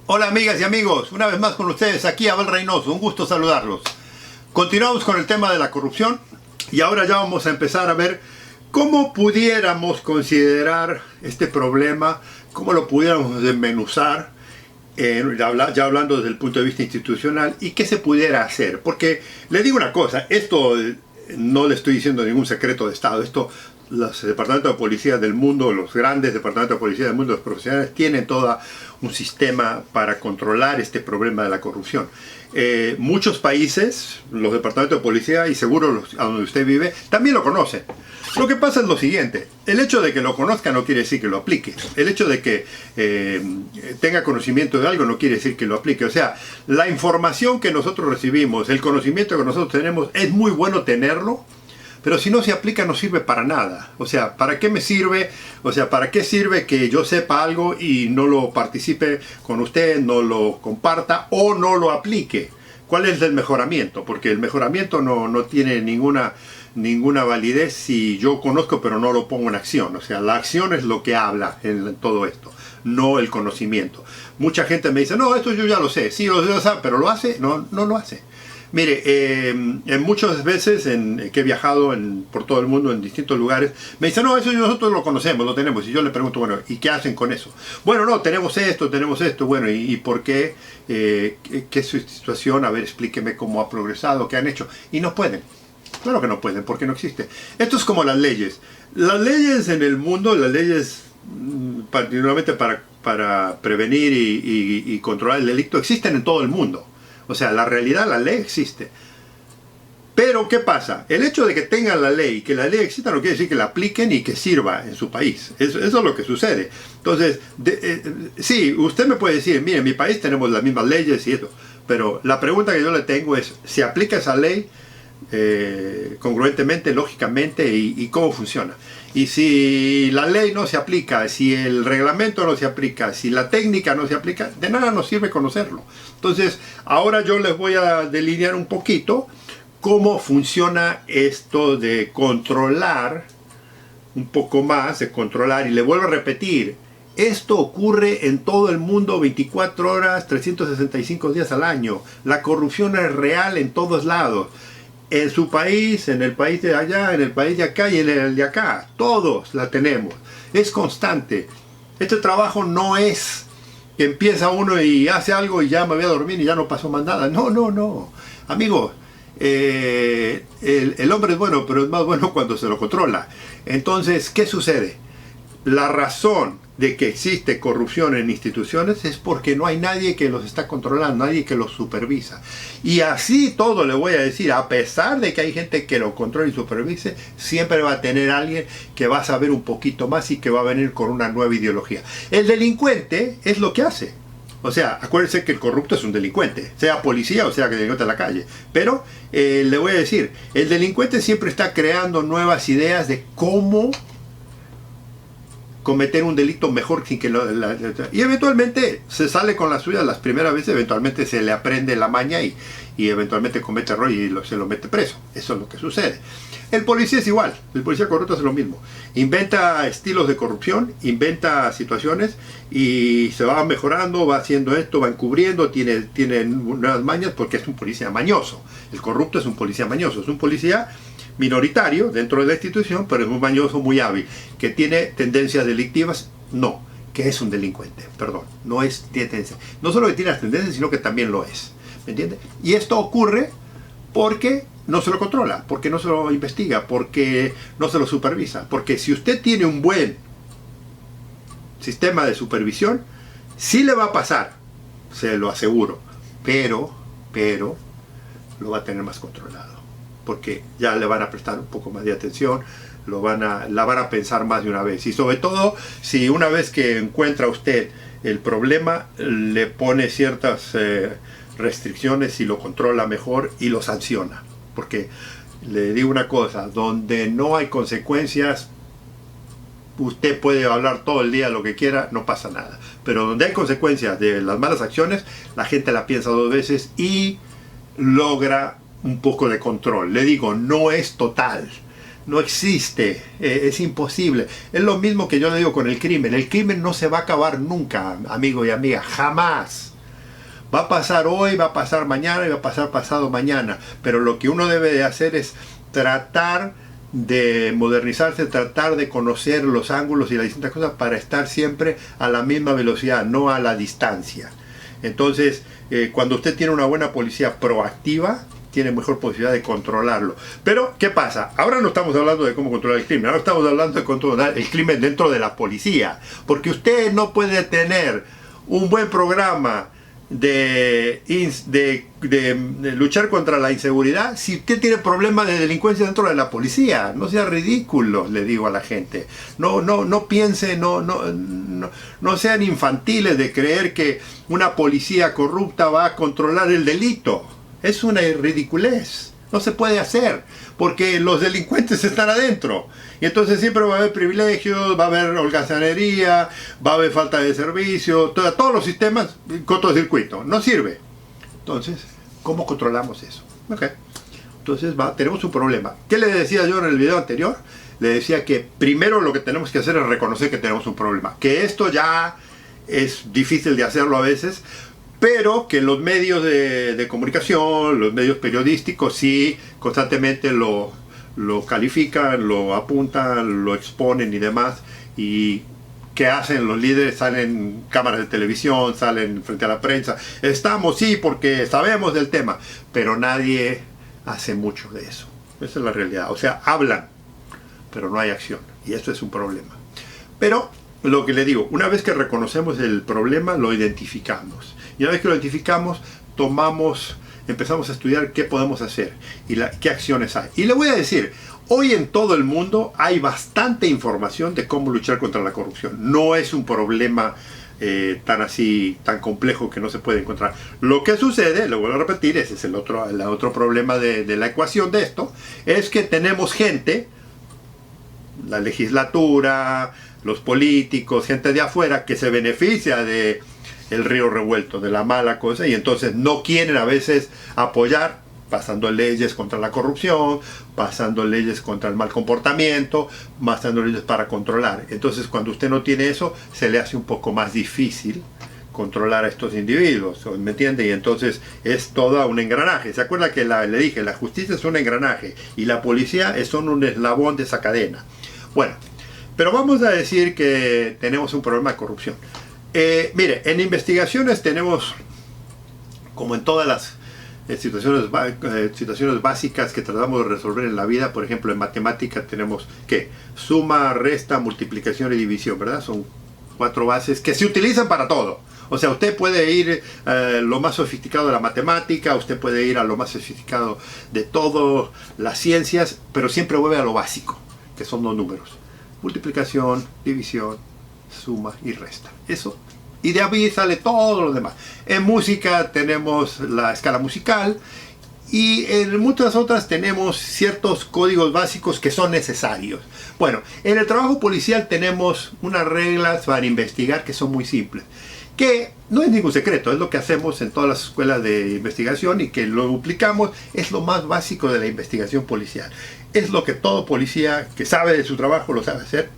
Hola amigas y amigos, una vez más con ustedes aquí Abel Reynoso, un gusto saludarlos. Continuamos con el tema de la corrupción y ahora ya vamos a empezar a ver cómo pudiéramos considerar este problema, cómo lo pudiéramos desmenuzar, ya hablando desde el punto de vista institucional y qué se pudiera hacer. Porque le digo una cosa, esto no le estoy diciendo ningún secreto de Estado, esto los departamentos de policía del mundo, los grandes departamentos de policía del mundo, los profesionales, tienen todo un sistema para controlar este problema de la corrupción. Muchos países, los departamentos de policía, y seguro a donde usted vive, también lo conocen. Lo que pasa es lo siguiente: el hecho de que lo conozca no quiere decir que lo aplique. El hecho de que tenga conocimiento de algo no quiere decir que lo aplique. O sea, la información que nosotros recibimos, el conocimiento que nosotros tenemos, es muy bueno tenerlo, pero si no se aplica no sirve para nada. O sea, ¿para qué me sirve? O sea, ¿para qué sirve que yo sepa algo y no lo participe con usted, no lo comparta o no lo aplique? ¿Cuál es el mejoramiento? Porque el mejoramiento no tiene ninguna validez si yo conozco pero no lo pongo en acción. O sea, la acción es lo que habla en todo esto, no el conocimiento. Mucha gente me dice, no, esto yo ya lo sé. Sí, lo sé, pero ¿lo hace? No lo hace. Mire, en muchas veces que he viajado por todo el mundo en distintos lugares, me dicen, no, eso nosotros lo conocemos, lo tenemos. Y yo le pregunto, bueno, ¿y qué hacen con eso? Bueno, no, tenemos esto, bueno, ¿y por qué? ¿Qué es su situación? A ver, explíqueme cómo ha progresado, qué han hecho. Y no pueden. Claro que no pueden, porque no existe. Esto es como las leyes. Las leyes en el mundo, las leyes particularmente para prevenir y controlar el delito, existen en todo el mundo. O sea, la realidad, la ley existe. Pero, ¿qué pasa? El hecho de que tengan la ley, que la ley exista, no quiere decir que la apliquen y que sirva en su país. Eso es lo que sucede. Entonces, sí, usted me puede decir, mire, en mi país tenemos las mismas leyes y esto. Pero la pregunta que yo le tengo es, ¿se aplica esa ley congruentemente, lógicamente, y cómo funciona? Y si la ley no se aplica, si el reglamento no se aplica, si la técnica no se aplica, de nada nos sirve conocerlo. Entonces, ahora yo les voy a delinear un poquito cómo funciona esto de controlar, un poco más de controlar, y le vuelvo a repetir, esto ocurre en todo el mundo 24 horas, 365 días al año. La corrupción es real en todos lados. En su país, en el país de allá, en el país de acá y en el de acá. Todos la tenemos. Es constante. Este trabajo no es que empieza uno y hace algo y ya me voy a dormir y ya no pasó más nada. No. Amigos, el hombre es bueno, pero es más bueno cuando se lo controla. Entonces, ¿qué sucede? La razón de que existe corrupción en instituciones es porque no hay nadie que los está controlando, nadie que los supervisa. Y así todo le voy a decir, a pesar de que hay gente que lo controla y supervise, siempre va a tener alguien que va a saber un poquito más y que va a venir con una nueva ideología. El delincuente es lo que hace. O sea, acuérdense que el corrupto es un delincuente, sea policía o sea que delincuente en la calle. Pero le voy a decir, el delincuente siempre está creando nuevas ideas de cómo cometer un delito mejor sin que y eventualmente se sale con la suya las primeras veces, eventualmente se le aprende la maña y eventualmente comete error y se lo mete preso. Eso es lo que sucede. El policía es igual, el policía corrupto hace lo mismo. Inventa estilos de corrupción, inventa situaciones y se va mejorando, va haciendo esto, va encubriendo, tiene nuevas mañas porque es un policía mañoso. El corrupto es un policía mañoso, es un policía minoritario dentro de la institución, pero es muy mañoso, muy hábil. ¿Que tiene tendencias delictivas? No, que es un delincuente, perdón, no es tendencia. No solo que tiene las tendencias, sino que también lo es, ¿me entiende? Y esto ocurre porque no se lo controla, porque no se lo investiga, porque no se lo supervisa. Porque si usted tiene un buen sistema de supervisión, sí le va a pasar, se lo aseguro, pero lo va a tener más controlado. Porque ya le van a prestar un poco más de atención, la van a pensar más de una vez. Y sobre todo, si una vez que encuentra usted el problema, le pone ciertas restricciones y lo controla mejor y lo sanciona. Porque le digo una cosa, donde no hay consecuencias, usted puede hablar todo el día lo que quiera, no pasa nada. Pero donde hay consecuencias de las malas acciones, la gente la piensa dos veces y logra un poco de control. Le digo, no es total, no existe, es imposible. Es lo mismo que yo le digo con el crimen no se va a acabar nunca, amigo y amiga, jamás. Va a pasar hoy, va a pasar mañana y va a pasar pasado mañana. Pero lo que uno debe de hacer es tratar de modernizarse, tratar de conocer los ángulos y las distintas cosas para estar siempre a la misma velocidad, no a la distancia. Entonces, cuando usted tiene una buena policía proactiva, tiene mejor posibilidad de controlarlo. Pero, ¿qué pasa? Ahora no estamos hablando de cómo controlar el crimen, ahora estamos hablando de controlar el crimen dentro de la policía. Porque usted no puede tener un buen programa de luchar contra la inseguridad si usted tiene problemas de delincuencia dentro de la policía. No sea ridículo, le digo a la gente. No piense, no sean infantiles de creer que una policía corrupta va a controlar el delito. Es una ridiculez. No se puede hacer, porque los delincuentes están adentro. Y entonces siempre va a haber privilegios, va a haber holgazanería, va a haber falta de servicio, todos los sistemas, cortocircuito. No sirve. Entonces, ¿cómo controlamos eso? Okay. Entonces tenemos un problema. ¿Qué le decía yo en el video anterior? Le decía que primero lo que tenemos que hacer es reconocer que tenemos un problema. Que esto ya es difícil de hacerlo a veces, pero que los medios de comunicación, los medios periodísticos sí constantemente lo califican, lo apuntan, lo exponen y demás. Y ¿qué hacen los líderes? Salen cámaras de televisión, salen frente a la prensa. Estamos, sí, porque sabemos del tema, pero nadie hace mucho de eso. Esa es la realidad. O sea, hablan, pero no hay acción. Y eso es un problema. Pero lo que le digo, una vez que reconocemos el problema, lo identificamos. Y una vez que lo identificamos, empezamos a estudiar qué podemos hacer y qué acciones hay. Y le voy a decir, hoy en todo el mundo hay bastante información de cómo luchar contra la corrupción. No es un problema tan complejo que no se puede encontrar. Lo que sucede, lo vuelvo a repetir, ese es el otro problema de la ecuación de esto, es que tenemos gente, la legislatura, los políticos, gente de afuera que se beneficia de el río revuelto, de la mala cosa, y entonces no quieren a veces apoyar, pasando leyes contra la corrupción, pasando leyes contra el mal comportamiento, pasando leyes para controlar. Entonces cuando usted no tiene eso, se le hace un poco más difícil controlar a estos individuos, ¿me entiende? Y entonces es todo un engranaje. ¿Se acuerda que le dije, la justicia es un engranaje y la policía son un eslabón de esa cadena? Bueno, pero vamos a decir que tenemos un problema de corrupción. Mire, en investigaciones tenemos, como en todas las situaciones básicas que tratamos de resolver en la vida, por ejemplo, en matemática tenemos, ¿qué? Suma, resta, multiplicación y división, ¿verdad? Son 4 bases que se utilizan para todo. O sea, usted puede ir a lo más sofisticado de la matemática, usted puede ir a lo más sofisticado de todas las ciencias, pero siempre vuelve a lo básico, que son los números. Multiplicación, división, suma y resta. Eso. Y de ahí sale todo lo demás. En música tenemos la escala musical y en muchas otras tenemos ciertos códigos básicos que son necesarios. Bueno, en el trabajo policial tenemos unas reglas para investigar que son muy simples, que no es ningún secreto, es lo que hacemos en todas las escuelas de investigación y que lo duplicamos, es lo más básico de la investigación policial. Es lo que todo policía que sabe de su trabajo lo sabe hacer.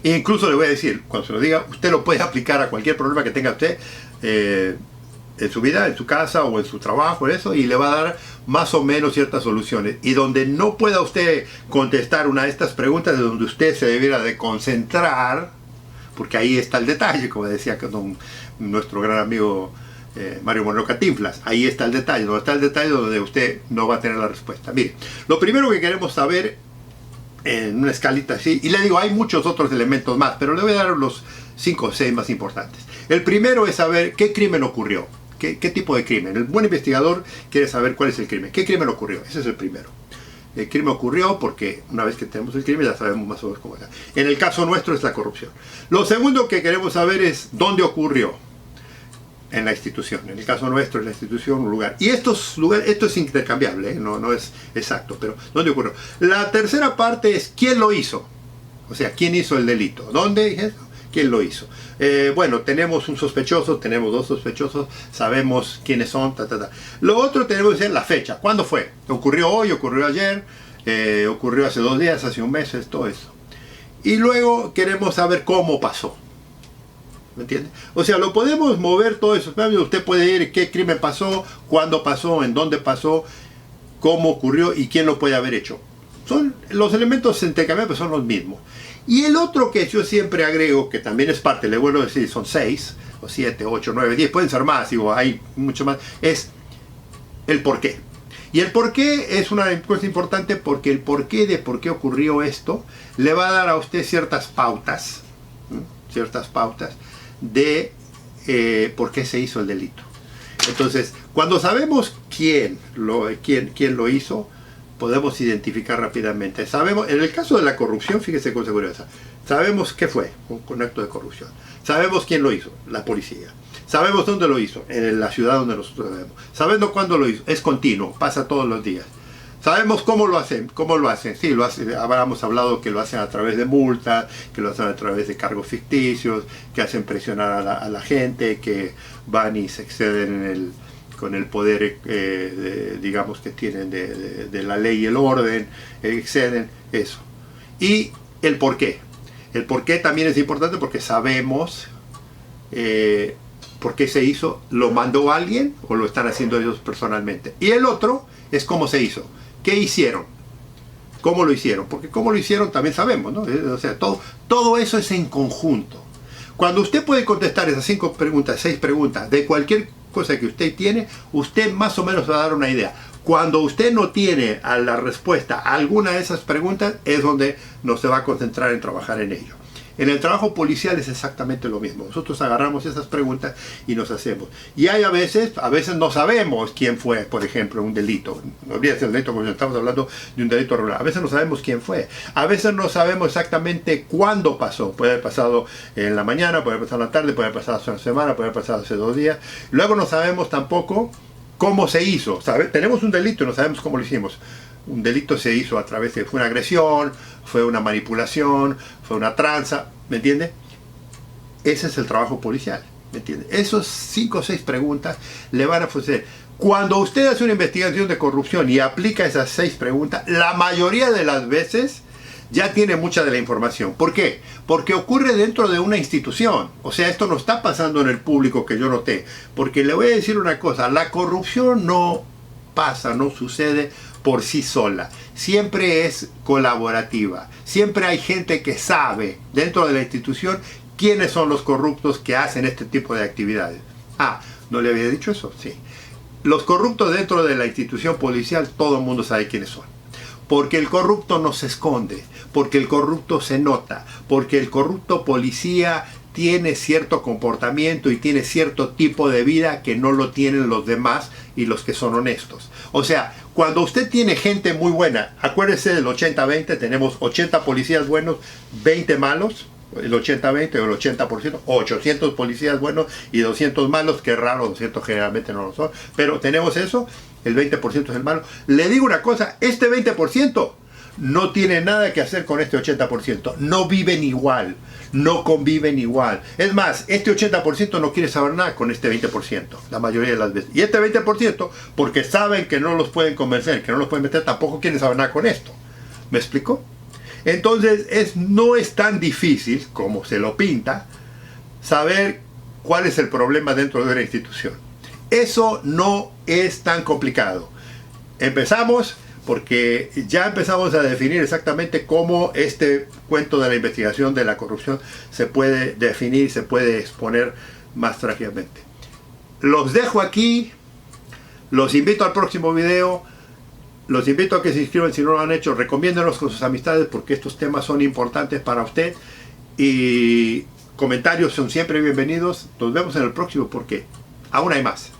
E incluso le voy a decir, cuando se lo diga, usted lo puede aplicar a cualquier problema que tenga usted en su vida, en su casa o en su trabajo, eso, y le va a dar más o menos ciertas soluciones. Y donde no pueda usted contestar una de estas preguntas, es donde usted se debiera de concentrar, porque ahí está el detalle, como decía nuestro gran amigo Mario Moreno Cantinflas. Ahí está el detalle, donde usted no va a tener la respuesta. Mire, lo primero que queremos saber en una escalita así, y le digo, hay muchos otros elementos más, pero le voy a dar los 5 o 6 más importantes. El primero es saber qué crimen ocurrió, qué tipo de crimen. El buen investigador quiere saber cuál es el crimen, qué crimen ocurrió, ese es el primero. El crimen ocurrió porque una vez que tenemos el crimen ya sabemos más o menos cómo era. En el caso nuestro es la corrupción. Lo segundo que queremos saber es dónde ocurrió. En la institución, en el caso nuestro es la institución, un lugar. Y esto es intercambiable, no es exacto, pero ¿dónde ocurrió? La tercera parte es quién lo hizo, o sea, quién hizo el delito, ¿dónde? ¿Quién lo hizo? Bueno, tenemos un sospechoso, tenemos 2 sospechosos, sabemos quiénes son, Lo otro tenemos que decir la fecha, ¿cuándo fue? ¿Ocurrió hoy, ocurrió ayer, ocurrió hace 2 días, hace un mes, todo eso? Y luego queremos saber cómo pasó. ¿Me entiende? O sea, lo podemos mover todo eso. Usted puede ir qué crimen pasó, cuándo pasó, en dónde pasó, cómo ocurrió y quién lo puede haber hecho. Son los elementos intercambiables, son los mismos. Y el otro que yo siempre agrego, que también es parte, le vuelvo a decir, son 6, o 7, 8, 9, 10, pueden ser más, digo, hay mucho más, es el por qué. Y el por qué es una cosa importante porque el por qué de por qué ocurrió esto le va a dar a usted ciertas pautas de por qué se hizo el delito. Entonces, cuando sabemos quién lo hizo, podemos identificar rápidamente. Sabemos, en el caso de la corrupción, fíjese con seguridad, sabemos qué fue un acto de corrupción. Sabemos quién lo hizo, la policía. Sabemos dónde lo hizo, en la ciudad donde nosotros vivimos. Sabemos cuándo lo hizo, es continuo, pasa todos los días. Sabemos cómo lo hacen, sí, lo hacen, habíamos hablado que lo hacen a través de multas, que lo hacen a través de cargos ficticios, que hacen presionar a la gente, que van y se exceden con el poder, digamos, que tienen de la ley y el orden, exceden eso. Y el por qué. El por qué también es importante porque sabemos por qué se hizo, lo mandó alguien o lo están haciendo ellos personalmente. Y el otro es cómo se hizo. ¿Qué hicieron? ¿Cómo lo hicieron? Porque cómo lo hicieron también sabemos, ¿no? O sea, todo eso es en conjunto. Cuando usted puede contestar esas 5 preguntas, 6 preguntas, de cualquier cosa que usted tiene, usted más o menos va a dar una idea. Cuando usted no tiene a la respuesta a alguna de esas preguntas, es donde no se va a concentrar en trabajar en ello. En el trabajo policial es exactamente lo mismo. Nosotros agarramos esas preguntas y nos hacemos. Y hay a veces no sabemos quién fue, por ejemplo, un delito. No olvides el delito, porque estamos hablando de un delito regular. A veces no sabemos quién fue. A veces no sabemos exactamente cuándo pasó. Puede haber pasado en la mañana, puede haber pasado en la tarde, puede haber pasado hace una semana, puede haber pasado hace 2 días. Luego no sabemos tampoco cómo se hizo. Tenemos un delito y no sabemos cómo lo hicimos. Un delito se hizo a través de, fue una agresión, fue una manipulación, fue una tranza, ¿me entiende? Ese es el trabajo policial, ¿me entiende? Esos 5 o 6 preguntas le van a ofrecer. Cuando usted hace una investigación de corrupción y aplica esas 6 preguntas, la mayoría de las veces ya tiene mucha de la información. ¿Por qué? Porque ocurre dentro de una institución. O sea, esto no está pasando en el público que yo noté. Porque le voy a decir una cosa, la corrupción no pasa, no sucede por sí sola, siempre es colaborativa, siempre hay gente que sabe dentro de la institución quiénes son los corruptos que hacen este tipo de actividades. Ah, ¿no le había dicho eso? Sí. Los corruptos dentro de la institución policial, todo el mundo sabe quiénes son. Porque el corrupto no se esconde, porque el corrupto se nota, porque el corrupto policía tiene cierto comportamiento y tiene cierto tipo de vida que no lo tienen los demás y los que son honestos. O sea, cuando usted tiene gente muy buena, acuérdese del 80-20, tenemos 80 policías buenos, 20 malos, el 80-20 o el 80%, 800 policías buenos y 200 malos, que raro, 200 generalmente no lo son, pero tenemos eso, el 20% es el malo. Le digo una cosa, este 20% no tiene nada que hacer con este 80%, no viven igual, no conviven igual. Es más, este 80% no quiere saber nada con este 20%, la mayoría de las veces. Y este 20%, porque saben que no los pueden convencer, que no los pueden meter, tampoco quieren saber nada con esto. ¿Me explico? Entonces, no es tan difícil, como se lo pinta, saber cuál es el problema dentro de una institución. Eso no es tan complicado. Empezamos porque ya empezamos a definir exactamente cómo este cuento de la investigación de la corrupción se puede definir, se puede exponer más trágicamente. Los dejo aquí, los invito al próximo video, los invito a que se inscriban si no lo han hecho, recomiéndenlos con sus amistades porque estos temas son importantes para usted y comentarios son siempre bienvenidos. Nos vemos en el próximo porque aún hay más.